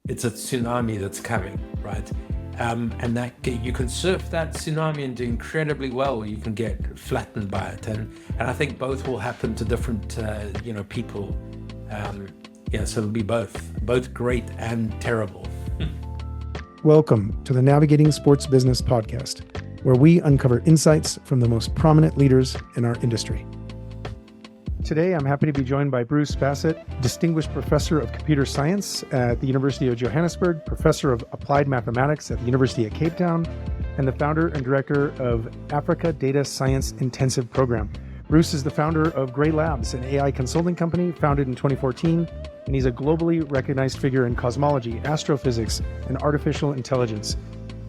it's a tsunami that's coming, right? And that you can surf that tsunami and do incredibly well, or you can get flattened by it. And I think both will happen to different, people. So it'll be both great and terrible. Welcome to the Navigating Sports Business podcast, where we uncover insights from the most prominent leaders in our industry. Today, I'm happy to be joined by Bruce Bassett, Distinguished Professor of Computer Science at the University of Johannesburg, Professor of Applied Mathematics at the University of Cape Town, and the founder and director of Africa Data Science Intensive Program. Bruce is the founder of Grai Labs, an AI consulting company founded in 2014, and he's a globally recognized figure in cosmology, astrophysics, and artificial intelligence,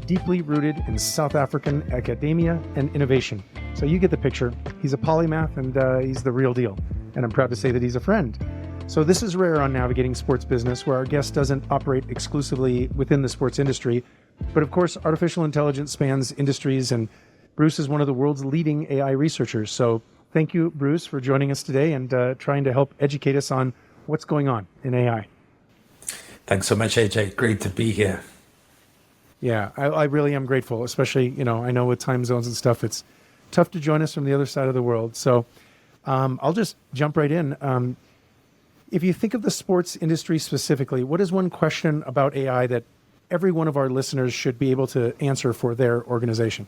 deeply rooted in South African academia and innovation. So you get the picture. He's a polymath and he's the real deal. And I'm proud to say that he's a friend. So this is rare on Navigating Sports Business, where our guest doesn't operate exclusively within the sports industry. But of course, artificial intelligence spans industries, and Bruce is one of the world's leading AI researchers. So thank you, Bruce, for joining us today and trying to help educate us on what's going on in AI. Thanks so much, AJ. Great to be here. Yeah, I really am grateful, especially, I know with time zones and stuff, it's tough to join us from the other side of the world. So I'll just jump right in. If you think of the sports industry specifically, what is one question about AI that every one of our listeners should be able to answer for their organization?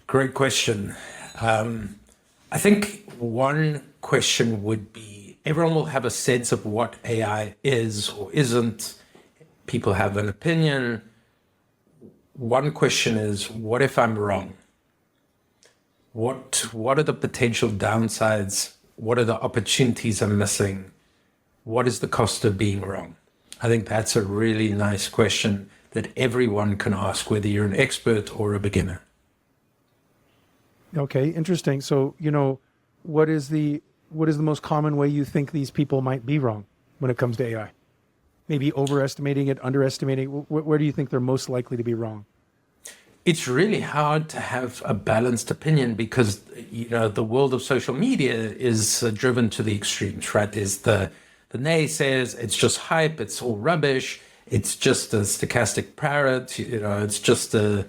Great question. I think one question would be, everyone will have a sense of what AI is or isn't. People have an opinion. One question is, what if I'm wrong? What are the potential downsides? What are the opportunities I'm missing? What is the cost of being wrong? I think that's a really nice question that everyone can ask, whether you're an expert or a beginner. Okay, interesting. So, what is the most common way you think these people might be wrong when it comes to AI? Maybe overestimating it, underestimating? Where do you think they're most likely to be wrong? It's really hard to have a balanced opinion because, the world of social media is driven to the extremes, right? There's the naysayers, it's just hype, it's all rubbish, it's just a stochastic parrot, it's just a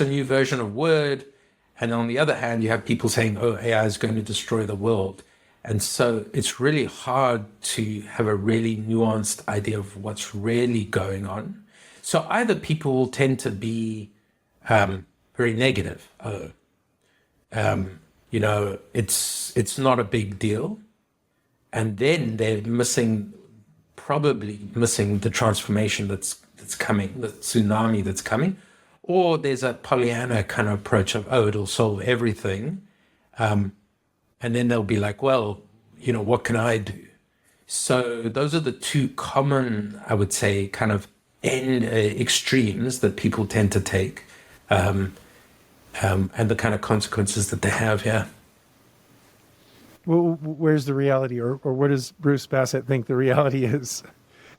new version of Word. And on the other hand, you have people saying, oh, AI is going to destroy the world. And so it's really hard to have a really nuanced idea of what's really going on. So either people will tend to be very negative. It's not a big deal. And then they're probably missing the transformation that's coming, the tsunami that's coming. Or there's a Pollyanna kind of approach of, oh, it'll solve everything. And then they'll be like, well, what can I do? So those are the two common, I would say, kind of end extremes that people tend to take, and the kind of consequences that they have, yeah. Well, where's the reality, or what does Bruce Bassett think the reality is?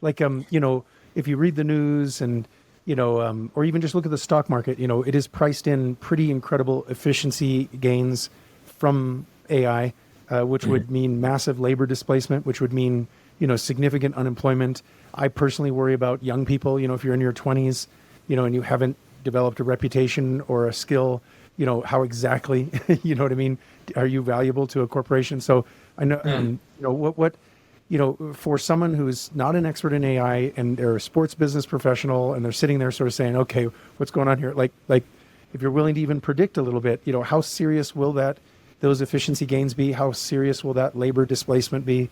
Like, if you read the news and, or even just look at the stock market, it is priced in pretty incredible efficiency gains from AI, which would mean massive labor displacement, which would mean, significant unemployment. I personally worry about young people, if you're in your 20s, and you haven't developed a reputation or a skill, how exactly, what I mean, are you valuable to a corporation? So I know, for someone who's not an expert in AI and they're a sports business professional and they're sitting there sort of saying, okay, what's going on here? Like if you're willing to even predict a little bit, how serious will those efficiency gains be? How serious will that labor displacement be?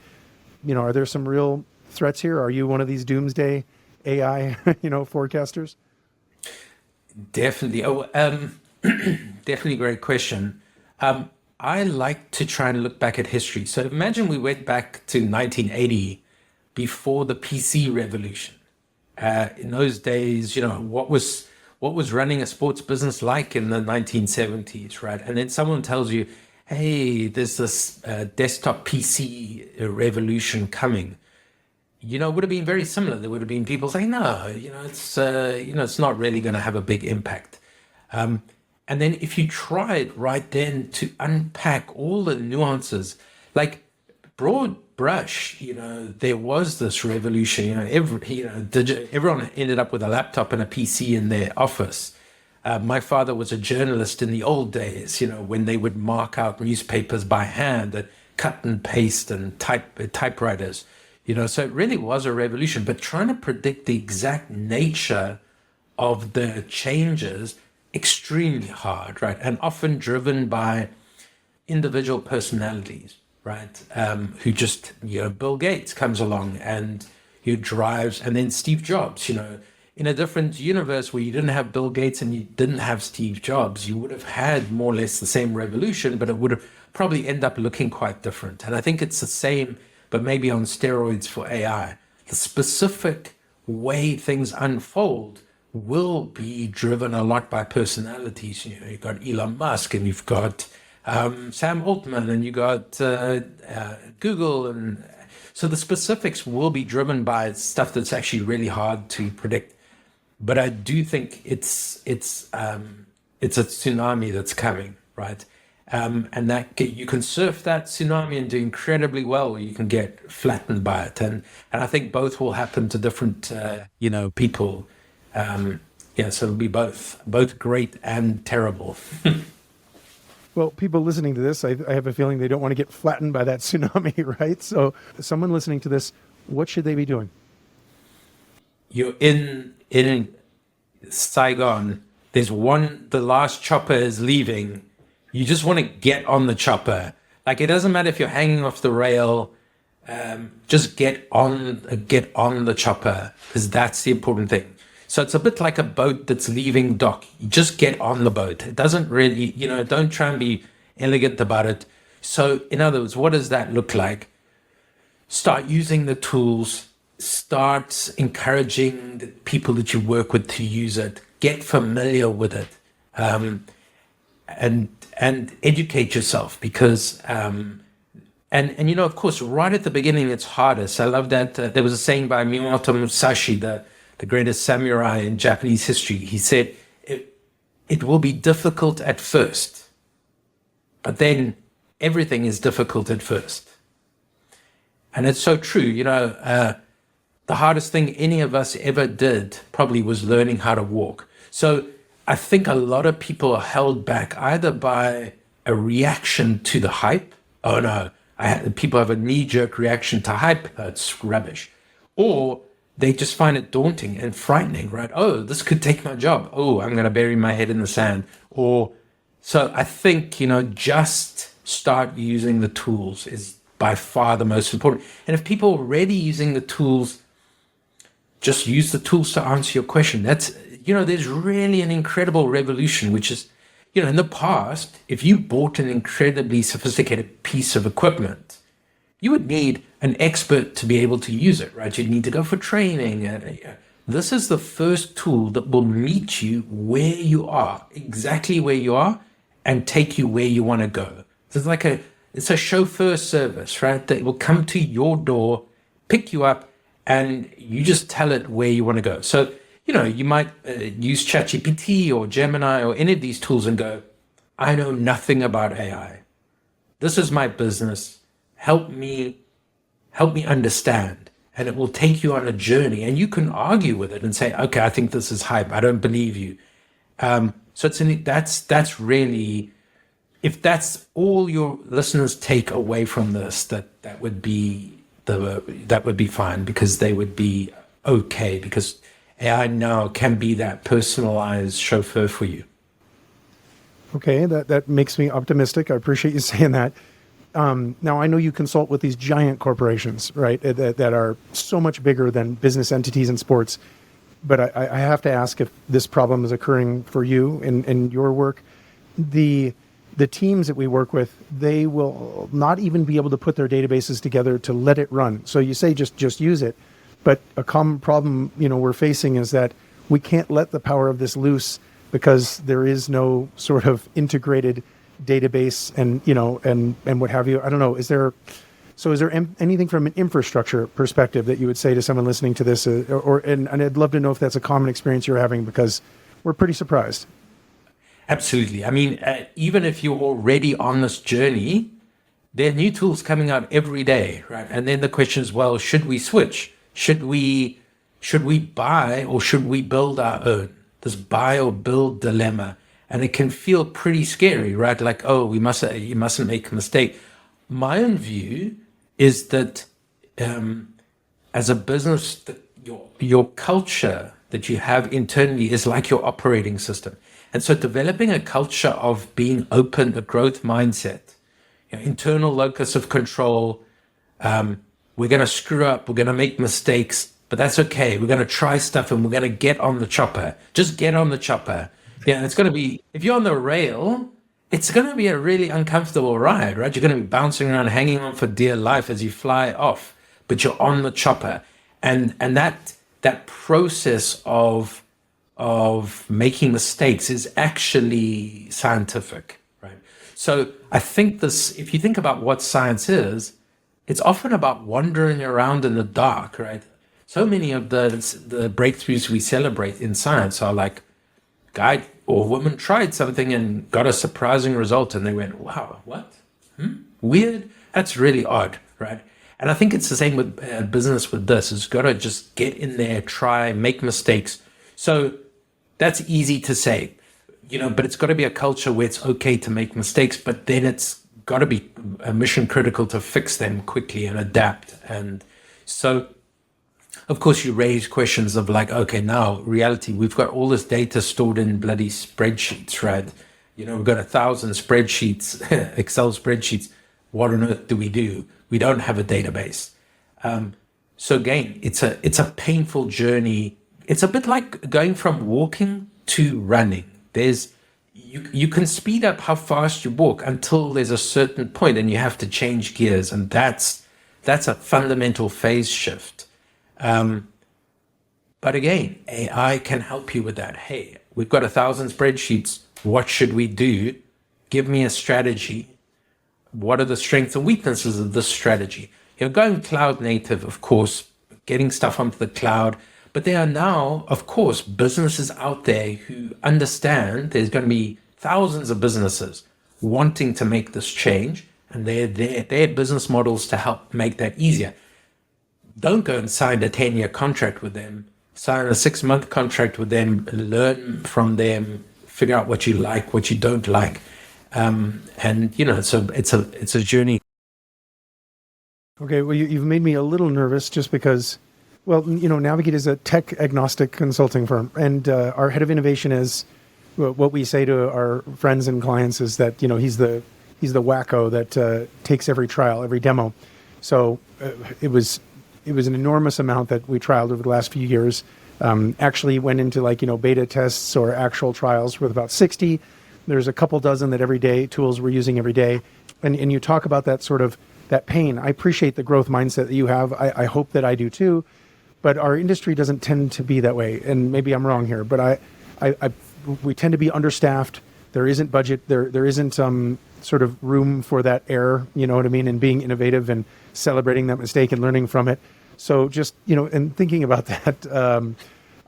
Are there some real threats here? Are you one of these doomsday AI, forecasters? Definitely. Definitely great question. I like to try and look back at history. So imagine we went back to 1980, before the PC revolution. In those days, what was running a sports business like in the 1970s, right? And then someone tells you, hey, there's this desktop PC revolution coming. It would have been very similar. There would have been people saying, no, it's not really going to have a big impact. And then if you tried right then to unpack all the nuances, like broad brush, there was this revolution. Everyone ended up with a laptop and a PC in their office. My father was a journalist in the old days, when they would mark out newspapers by hand and cut and paste and typewriters. So it really was a revolution. But trying to predict the exact nature of the changes, extremely hard, right? And often driven by individual personalities, right? Who just, Bill Gates comes along and drives, and then Steve Jobs, in a different universe where you didn't have Bill Gates and you didn't have Steve Jobs, you would have had more or less the same revolution, but it would have probably end up looking quite different. And I think it's the same, but maybe on steroids for AI. The specific way things unfold will be driven a lot by personalities. You've got Elon Musk, and you've got Sam Altman, and you got Google, and so the specifics will be driven by stuff that's actually really hard to predict. But I do think it's a tsunami that's coming, right? And that you can surf that tsunami and do incredibly well, or you can get flattened by it. And I think both will happen to different people. So it'll be both great and terrible. Well, people listening to this, I have a feeling they don't want to get flattened by that tsunami, right? So someone listening to this, what should they be doing? You're in Saigon. The last chopper is leaving. You just want to get on the chopper. Like, it doesn't matter if you're hanging off the rail. Just get on the chopper, because that's the important thing. So it's a bit like a boat that's leaving dock. You just get on the boat. It doesn't really, don't try and be elegant about it. So in other words, what does that look like? Start using the tools. Start encouraging the people that you work with to use it. Get familiar with it. And educate yourself, because and of course, right at the beginning it's hardest. I love that there was a saying by Miyamoto Musashi, the greatest samurai in Japanese history. He said it will be difficult at first, but then everything is difficult at first. And it's so true. The hardest thing any of us ever did probably was learning how to walk. So I think a lot of people are held back either by a reaction to the hype. Oh no, people have a knee-jerk reaction to hype. That's rubbish. Or they just find it daunting and frightening, right? Oh, this could take my job. Oh, I'm going to bury my head in the sand. So I think, just start using the tools is by far the most important. And if people are already using the tools, just use the tools to answer your question. There's really an incredible revolution, which is, in the past, if you bought an incredibly sophisticated piece of equipment, you would need an expert to be able to use it, right? You'd need to go for training. This is the first tool that will meet you where you are, exactly where you are, and take you where you want to go. So it's a chauffeur service, right? That will come to your door, pick you up, and you just tell it where you want to go. So, you might use ChatGPT or Gemini or any of these tools and go, I know nothing about AI. This is my business. Help me understand. And it will take you on a journey, and you can argue with it and say, okay, I think this is hype. I don't believe you. So that's really, if that's all your listeners take away from this, that would be fine, because they would be okay, because AI now can be that personalized chauffeur for you. Okay, that makes me optimistic. I appreciate you saying that. Now, I know you consult with these giant corporations, right, that are so much bigger than business entities in sports. But I have to ask if this problem is occurring for you in your work. The teams that we work with, they will not even be able to put their databases together to let it run. So you say just use it. But a common problem, we're facing is that we can't let the power of this loose because there is no sort of integrated database and what have you. I don't know. Is there anything from an infrastructure perspective that you would say to someone listening to this, and I'd love to know if that's a common experience you're having, because we're pretty surprised. Absolutely. I mean, even if you're already on this journey, there are new tools coming out every day, right? And then the question is, well, should we switch? Should we buy or should we build our own? This buy or build dilemma. And it can feel pretty scary, right? Like, oh, you mustn't make a mistake. My own view is that as a business, your culture that you have internally is like your operating system. And so developing a culture of being open, a growth mindset, internal locus of control. We're going to screw up. We're going to make mistakes, but that's okay. We're going to try stuff and we're going to get on the chopper. Just get on the chopper. Yeah, it's going to be, if you're on the rail, it's going to be a really uncomfortable ride, right? You're going to be bouncing around, hanging on for dear life as you fly off, but you're on the chopper. And that process of making mistakes is actually scientific, right? So I think if you think about what science is, it's often about wandering around in the dark, right? So many of the breakthroughs we celebrate in science are like, guy or woman tried something and got a surprising result, and they went, wow, what? Weird? That's really odd, right? And I think it's the same with business with this. It's got to just get in there, try, make mistakes. So that's easy to say, but it's got to be a culture where it's okay to make mistakes, but then it's got to be mission critical to fix them quickly and adapt. And so, of course, you raise questions of like, okay, now reality, we've got all this data stored in bloody spreadsheets, right? We've got 1,000 spreadsheets, Excel spreadsheets. What on earth do? We don't have a database. So again, it's a painful journey. It's a bit like going from walking to running. You can speed up how fast you walk until there's a certain point and you have to change gears. And that's a fundamental phase shift. But again, AI can help you with that. Hey, we've got 1,000 spreadsheets. What should we do? Give me a strategy. What are the strengths and weaknesses of this strategy? Going cloud native, of course, getting stuff onto the cloud. But there are now, of course, businesses out there who understand there's going to be thousands of businesses wanting to make this change, and they're business models to help make that easier. Don't go and sign a 10-year contract with them. Sign a 6-month contract with them, learn from them, figure out what you like, what you don't like. So it's a journey. Okay, well, you've made me a little nervous just because, well, Navigate is a tech agnostic consulting firm, and our head of innovation is, what we say to our friends and clients is that he's the wacko that takes every trial, every demo. So it was an enormous amount that we trialed over the last few years. Actually went into beta tests or actual trials with about 60. There's a couple dozen that every day tools we're using every day. And you talk about that sort of that pain. I appreciate the growth mindset that you have. I hope that I do too, but our industry doesn't tend to be that way. And maybe I'm wrong here, but we tend to be understaffed. There isn't budget. There isn't sort of room for that error, you know what I mean? And being innovative and celebrating that mistake and learning from it. So just, and thinking about that,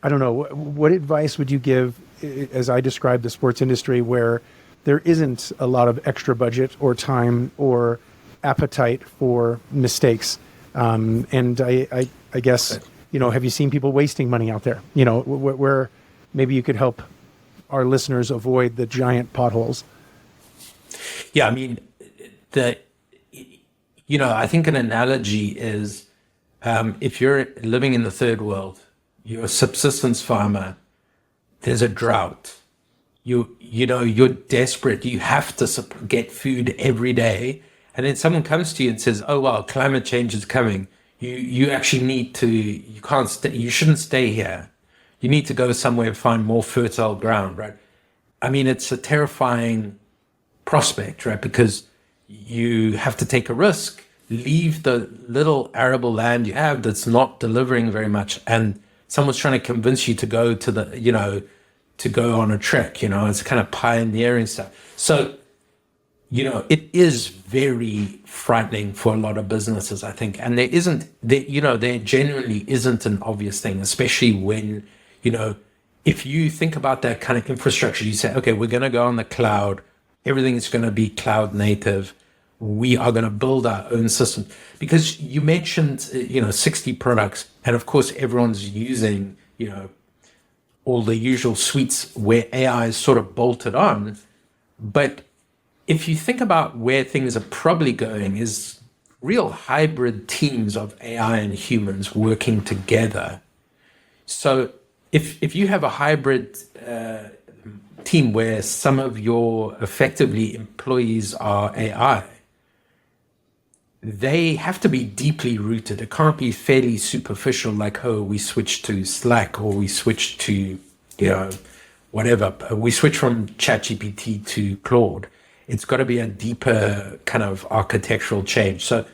I don't know, what advice would you give as I describe the sports industry where there isn't a lot of extra budget or time or appetite for mistakes? And I guess, have you seen people wasting money out there? Where maybe you could help our listeners avoid the giant potholes. Yeah, I mean, I think an analogy is if you're living in the third world, you're a subsistence farmer, there's a drought, you're desperate, you have to get food every day, and then someone comes to you and says, oh, well, climate change is coming. You actually need to, you shouldn't stay here. You need to go somewhere and find more fertile ground, right? I mean, it's a terrifying prospect, right? Because you have to take a risk, leave the little arable land you have that's not delivering very much, and someone's trying to convince you to go to go on a trek, it's kind of pioneering stuff. So, it is very frightening for a lot of businesses, I think. And there genuinely isn't an obvious thing, especially when, if you think about that kind of infrastructure, you say, okay, we're going to go on the cloud. Everything is going to be cloud native. we are going to build our own system. Because you mentioned 60 products, and of course everyone's using all the usual suites where AI is sort of bolted on. But if you think about where things are probably going, is real hybrid teams of AI and humans working together. So if you have a hybrid team where some of your effectively employees are AI, they have to be deeply rooted. It can't be fairly superficial, like, oh, we switched to Slack, or we switched to, whatever. We switch from ChatGPT to Claude. It's got to be a deeper kind of architectural change. So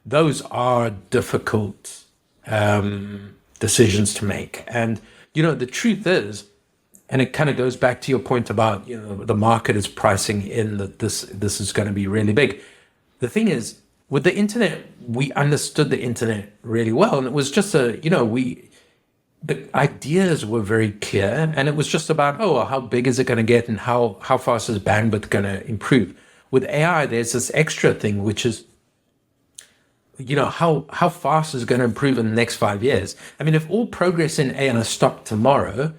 those are difficult decisions to make. And, the truth is, and it kind of goes back to your point about, the market is pricing in that this is going to be really big. The thing is, with the internet, we understood the internet really well. And it was just the ideas were very clear. And it was just about, how big is it going to get, and how fast is bandwidth going to improve? With AI, there's this extra thing, which is, how fast is it going to improve in the next 5 years? I mean, if all progress in AI stopped tomorrow,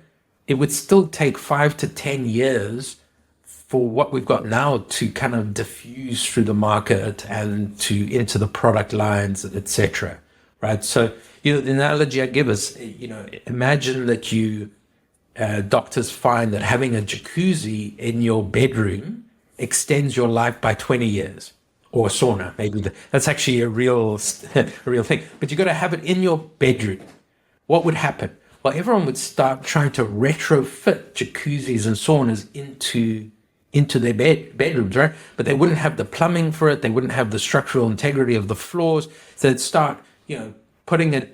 it would still take 5 to 10 years for what we've got now to kind of diffuse through the market and to into the product lines, etc. Right? So, the analogy I give is, imagine that doctors find that having a jacuzzi in your bedroom extends your life by 20 years. Or a sauna, maybe that's actually a real thing. But you got to have it in your bedroom. What would happen? Well, everyone would start trying to retrofit jacuzzis and saunas into their bedrooms, right? But they wouldn't have the plumbing for it. They wouldn't have the structural integrity of the floors. So they'd start, putting a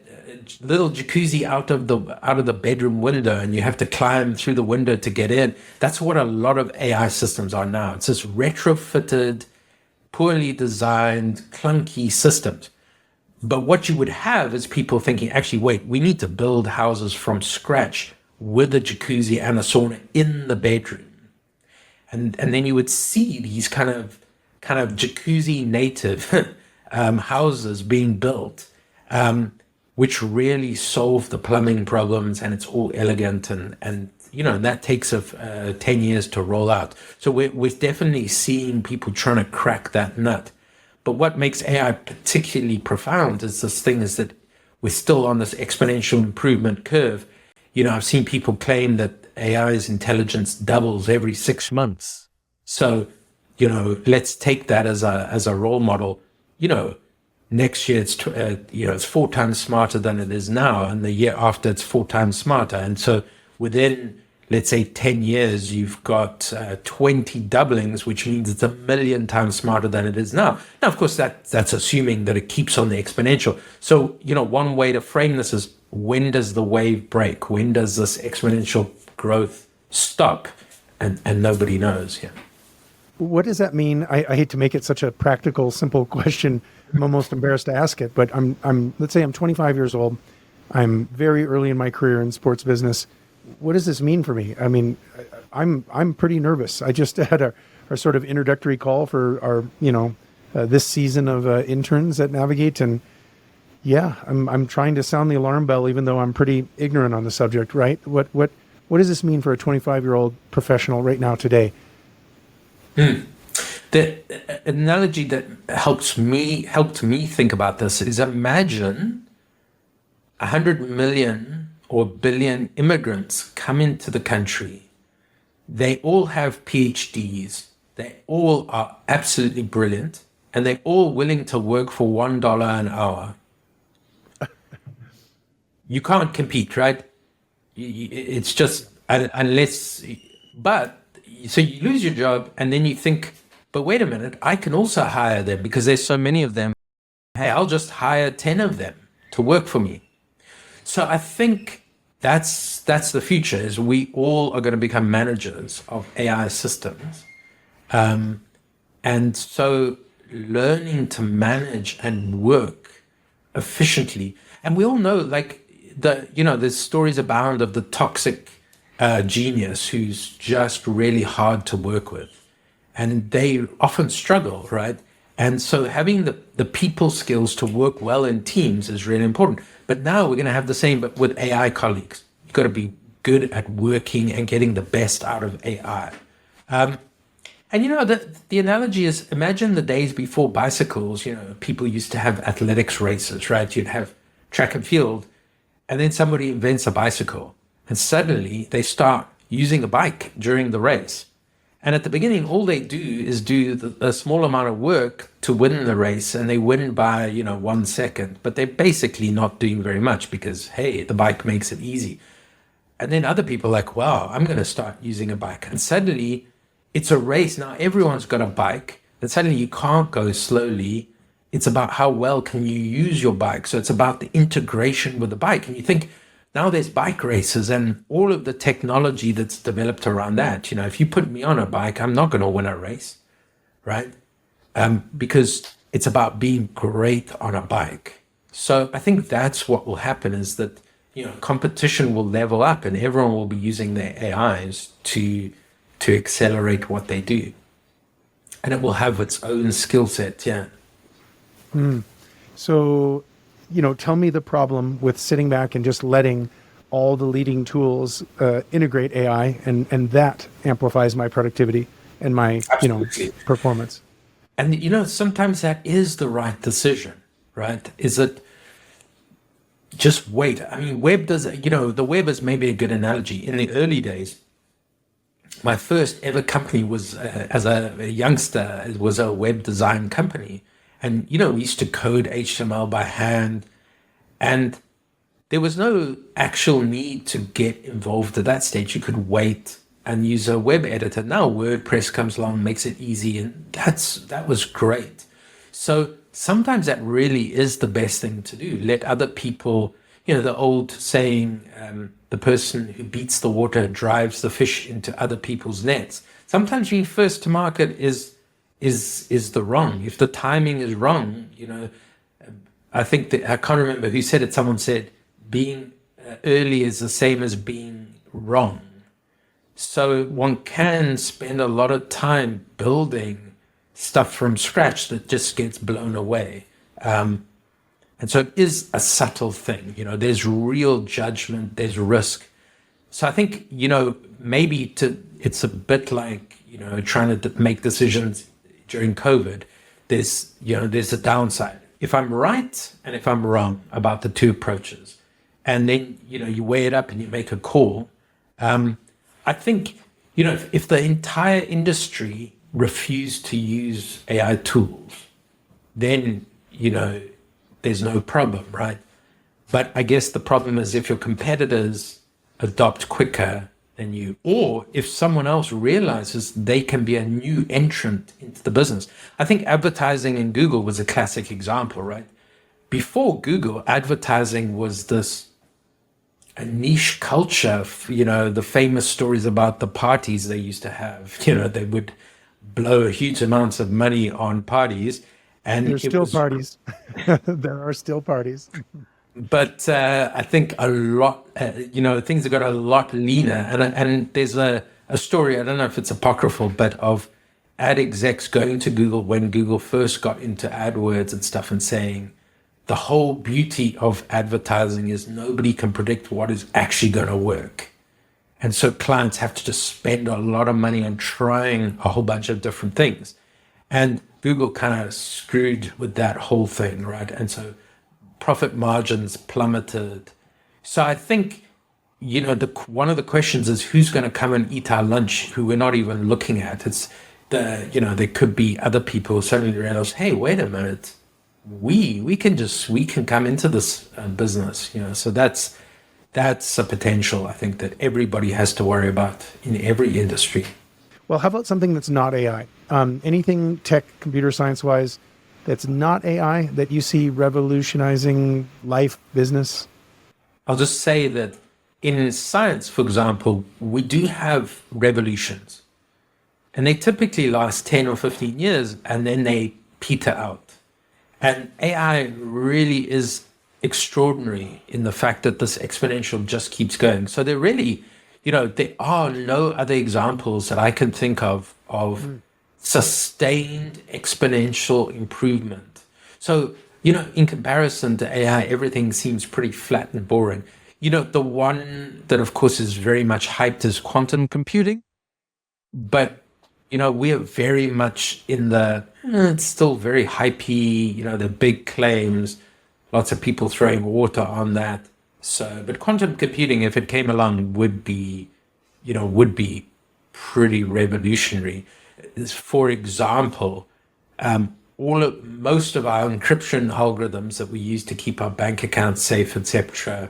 little jacuzzi out of the bedroom window, and you have to climb through the window to get in. That's what a lot of AI systems are now. It's this retrofitted, poorly designed, clunky systems. But what you would have is people thinking, actually, wait, we need to build houses from scratch with a jacuzzi and a sauna in the bedroom. And then you would see these kind of jacuzzi native houses being built, which really solve the plumbing problems, and it's all elegant and that takes 10 years to roll out. So we're definitely seeing people trying to crack that nut. But what makes AI particularly profound is this thing is that we're still on this exponential improvement curve. I've seen people claim that AI's intelligence doubles every 6 months. So, let's take that as a role model. Next year it's 4 times smarter than it is now, and the year after it's 4 times smarter. And so within, let's say, 10 years, you've got 20 doublings, which means it's 1 million times smarter than it is now. Now, of course, that's assuming that it keeps on the exponential. So, one way to frame this is, when does the wave break? When does this exponential growth stop? And nobody knows. Yeah. What does that mean? I hate to make it such a practical, simple question. I'm almost embarrassed to ask it, but let's say I'm 25 years old. I'm very early in my career in sports business. What does this mean for me? I mean, I'm pretty nervous. I just had our sort of introductory call for our, this season of interns at Navigate, and yeah, I'm trying to sound the alarm bell, even though I'm pretty ignorant on the subject. Right? What does this mean for a 25-year-old professional right now today? The analogy that helped me think about this is, imagine 100 million or billion immigrants come into the country. They all have PhDs. They all are absolutely brilliant, and they're all willing to work for $1 an hour. You can't compete, right? It's just, unless, but so you lose your job, and then you think, but wait a minute, I can also hire them because there's so many of them. Hey, I'll just hire 10 of them to work for me. So I think that's the future, is we all are going to become managers of AI systems. And so learning to manage and work efficiently. And we all know, there's stories abound of the toxic genius who's just really hard to work with. And they often struggle, right? And so having the people skills to work well in teams is really important. But now we're going to have the same, but with AI colleagues. You've got to be good at working and getting the best out of AI. And the analogy is, imagine the days before bicycles. People used to have athletics races, right? You'd have track and field, and then somebody invents a bicycle, and suddenly they start using a bike during the race. And at the beginning, all they do is do a small amount of work to win the race, and they win by 1 second. But they're basically not doing very much because, hey, the bike makes it easy. And then other people are like, wow, I'm going to start using a bike. And suddenly it's a race. Now everyone's got a bike, and suddenly you can't go slowly. It's about how well can you use your bike. So it's about the integration with the bike. And you think now there's bike races and all of the technology that's developed around that. If you put me on a bike, I'm not going to win a race, right? Because it's about being great on a bike. So I think that's what will happen, is that competition will level up and everyone will be using their AIs to accelerate what they do, and it will have its own skill set. Yeah. So, tell me the problem with sitting back and just letting all the leading tools integrate AI, and that amplifies my productivity and my Absolutely. performance. And sometimes that is the right decision, right? Is it just wait? I mean, web does, the web is maybe a good analogy. In the early days, my first ever company was, as a youngster, it was a web design company. And, we used to code HTML by hand. And there was no actual need to get involved at that stage. You could wait and use a web editor. Now WordPress comes along, makes it easy. And that was great. So sometimes that really is the best thing to do. Let other people, the old saying, the person who beats the water drives the fish into other people's nets. Sometimes being first to market is the wrong. If the timing is wrong, I think that, I can't remember who said it. Someone said being early is the same as being wrong. So one can spend a lot of time building stuff from scratch that just gets blown away. And so it is a subtle thing. There's real judgment, there's risk. So I think, maybe it's a bit like, trying to make decisions during COVID. There's a downside. If I'm right and if I'm wrong about the two approaches, and then, you weigh it up and you make a call, I think, if the entire industry refused to use AI tools, then, there's no problem, right? But I guess the problem is if your competitors adopt quicker than you, or if someone else realizes they can be a new entrant into the business. I think advertising in Google was a classic example, right? Before Google, advertising was a niche culture. The famous stories about the parties they used to have. They would blow huge amounts of money on parties. And there's still parties. There are still parties. But I think a lot, things have got a lot leaner. And there's a story, I don't know if it's apocryphal, but of ad execs going to Google when Google first got into AdWords and stuff and saying, the whole beauty of advertising is nobody can predict what is actually going to work. And so clients have to just spend a lot of money on trying a whole bunch of different things. And Google kind of screwed with that whole thing, right? And so profit margins plummeted. So I think, one of the questions is who's going to come and eat our lunch who we're not even looking at. It's there could be other people suddenly realize, hey, wait a minute, we can come into this business, So that's a potential, I think, that everybody has to worry about in every industry. Well, how about something that's not AI? Anything tech, computer science-wise that's not AI that you see revolutionizing life, business? I'll just say that in science, for example, we do have revolutions. And they typically last 10 or 15 years, and then they peter out. And AI really is extraordinary in the fact that this exponential just keeps going. So there are no other examples that I can think of sustained exponential improvement. So, in comparison to AI, everything seems pretty flat and boring. The one that, of course, is very much hyped is quantum computing. But, we are very much in it's still very hypey, the big claims, lots of people throwing water on that. So, but quantum computing, if it came along, would be pretty revolutionary. For example, most of our encryption algorithms that we use to keep our bank accounts safe, etc.,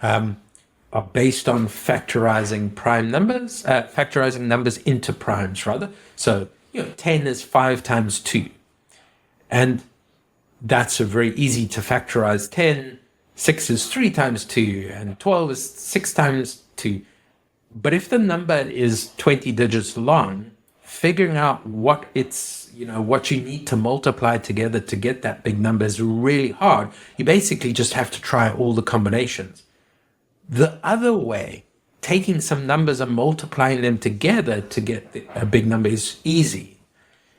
are based on factorizing numbers into primes, rather. So, 10 is 5 times 2. And that's a very easy to factorize 10. 6 is 3 times 2, and 12 is 6 times 2. But if the number is 20 digits long, figuring out what you need to multiply together to get that big number is really hard. You basically just have to try all the combinations. The other way, taking some numbers and multiplying them together to get a big number, is easy.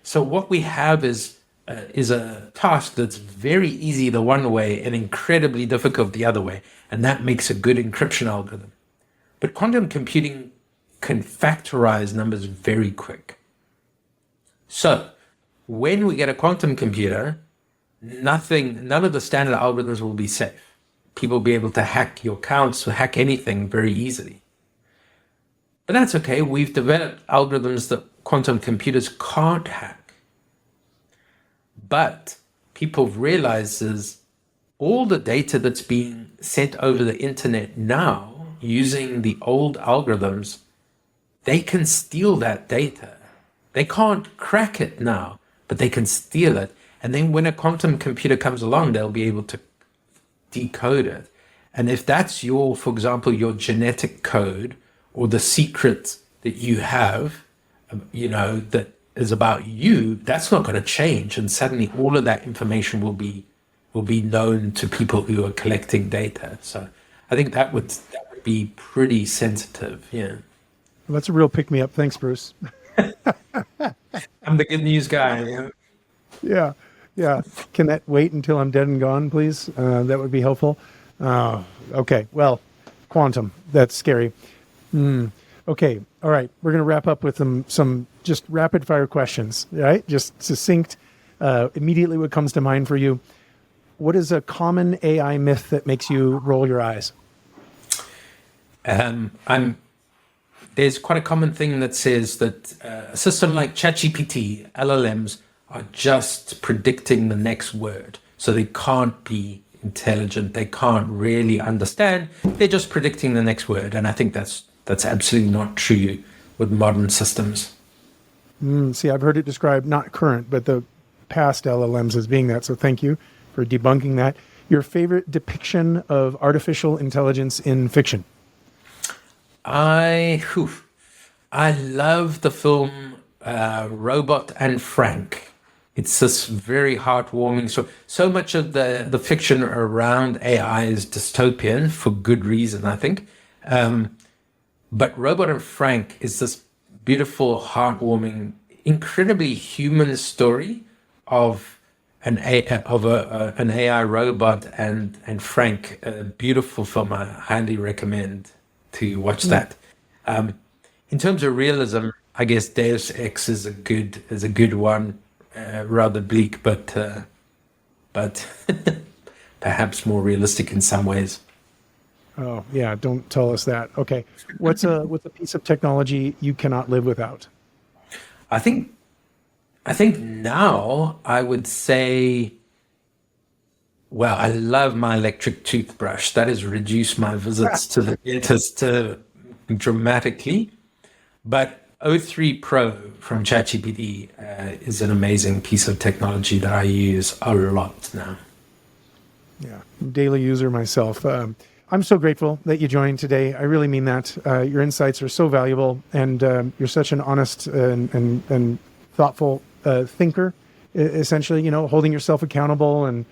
So what we have is a task that's very easy the one way and incredibly difficult the other way, and that makes a good encryption algorithm. But quantum computing can factorize numbers very quick. So when we get a quantum computer, none of the standard algorithms will be safe. People will be able to hack your accounts or hack anything very easily. But that's okay. We've developed algorithms that quantum computers can't hack. But people realize is all the data that's being sent over the internet now using the old algorithms, they can steal that data. They can't crack it now, but they can steal it. And then when a quantum computer comes along, they'll be able to decode it. And if that's for example, your genetic code or the secret that you have, that is about you, that's not going to change. And suddenly all of that information will be known to people who are collecting data. So I think that would be pretty sensitive. Yeah. Well, that's a real pick me up. Thanks, Bruce. I'm the good news guy. Yeah. Yeah. Can that wait until I'm dead and gone, please? That would be helpful. Okay. Well, quantum, that's scary. Okay. All right. We're going to wrap up with some just rapid fire questions, right? Just succinct, immediately what comes to mind for you. What is a common AI myth that makes you roll your eyes? There's quite a common thing that says that a system like ChatGPT, LLMs, are just predicting the next word. So they can't be intelligent. They can't really understand. They're just predicting the next word. And I think that's absolutely not true with modern systems. See, I've heard it described, not current, but the past LLMs as being that. So thank you for debunking that. Your favorite depiction of artificial intelligence in fiction? I love the film Robot and Frank. It's this very heartwarming story. So much of the fiction around AI is dystopian for good reason, I think. But Robot and Frank is this beautiful, heartwarming, incredibly human story of an AI robot and Frank. A beautiful film. I highly recommend to watch that. In terms of realism, I guess Deus Ex is a good one. Rather bleak, but perhaps more realistic in some ways. Oh yeah, don't tell us that. Okay, what's a piece of technology you cannot live without? I think now I would say, well, I love my electric toothbrush. That has reduced my visits to the dentist dramatically. But O3 Pro from ChatGPT is an amazing piece of technology that I use a lot now. Yeah, daily user myself. I'm so grateful that you joined today. I really mean that. Your insights are so valuable, and you're such an honest and thoughtful thinker, essentially, holding yourself accountable and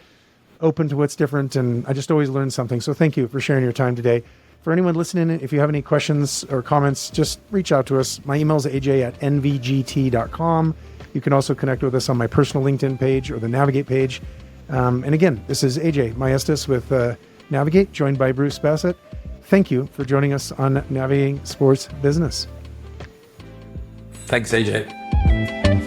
open to what's different. And I just always learn something. So thank you for sharing your time today. For anyone listening, if you have any questions or comments, just reach out to us. My email is aj@nvgt.com. You can also connect with us on my personal LinkedIn page or the Navigate page. And again, this is AJ Maestas with Navigate, joined by Bruce Bassett. Thank you for joining us on Navigating Sports Business. Thanks, AJ.